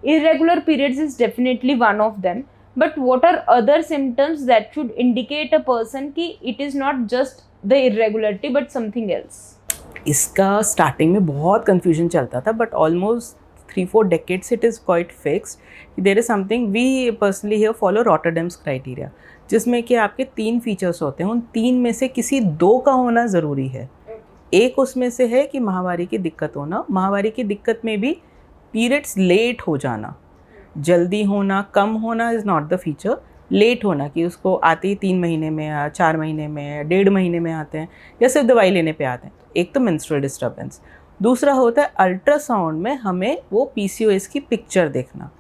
Irregular periods is definitely one of them. But what are other symptoms that should indicate a person कि it is not just the irregularity but something else? इसका starting में बहुत confusion चलता था, but almost 3-4 decades it is quite fixed. There is something we personally here follow Rotterdam's criteria, जिसमें कि आपके 3 features होते हैं. उन 3 में से किसी 2 का होना ज़रूरी है. एक उसमें से है कि माहवारी की दिक्कत होना. माहवारी की दिक्कत में भी पीरियड्स लेट हो जाना, जल्दी होना, कम होना is not the feature. Late होना कि उसको आते ही 3 महीने में या 4 महीने में, 1.5 महीने में आते हैं, या सिर्फ दवाई लेने पे आते हैं. एक तो मेंस्ट्रुअल डिस्टर्बेंस. दूसरा होता है अल्ट्रासाउंड में हमें वो पीसीओएस की पिक्चर देखना.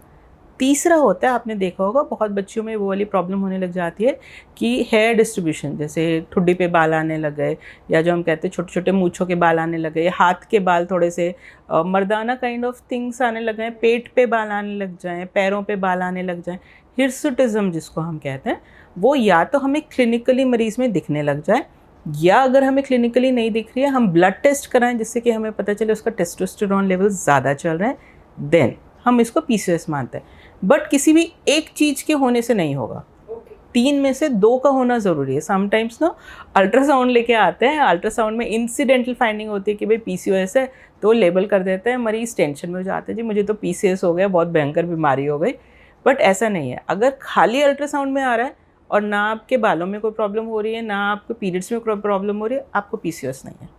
तीसरा होता है, आपने देखा होगा बहुत बच्चियों में वो वाली प्रॉब्लम होने लग जाती है कि हेयर डिस्ट्रीब्यूशन, जैसे ठुड्डी पे बाल आने लग गए, या जो हम कहते हैं छोटे छोटे मूँछों के बाल आने लग गए, या हाथ के बाल थोड़े से मर्दाना काइंड ऑफ थिंग्स आने लग गए, पेट पे बाल आने लग जाएं, पैरों पे बाल आने लग जाएं. हिर्सुटिज्म जिसको हम कहते हैं, वो या तो हमें क्लिनिकली मरीज़ में दिखने लग जाए, या अगर हमें क्लिनिकली नहीं दिख रही है हम ब्लड टेस्ट कराएं जिससे कि हमें पता चले उसका टेस्टोस्टेरोन लेवल ज़्यादा चल रहे हैं, देन हम इसको पीसीओएस मानते हैं. बट किसी भी एक चीज़ के होने से नहीं होगा. 3 में से 2 का होना ज़रूरी है. समटाइम्स ना अल्ट्रासाउंड लेके आते हैं, अल्ट्रासाउंड में इंसिडेंटल फाइंडिंग होती है कि भाई पीसीओएस है, तो लेबल कर देते हैं, मरीज़ टेंशन में हो जाते हैं, जी मुझे तो पीसीओएस हो गया, बहुत भयंकर बीमारी हो गई. बट ऐसा नहीं है. अगर खाली अल्ट्रासाउंड में आ रहा है और ना आपके बालों में कोई प्रॉब्लम हो रही है, ना आपको पीरियड्स में कोई प्रॉब्लम हो रही है, आपको पीसीओएस नहीं है.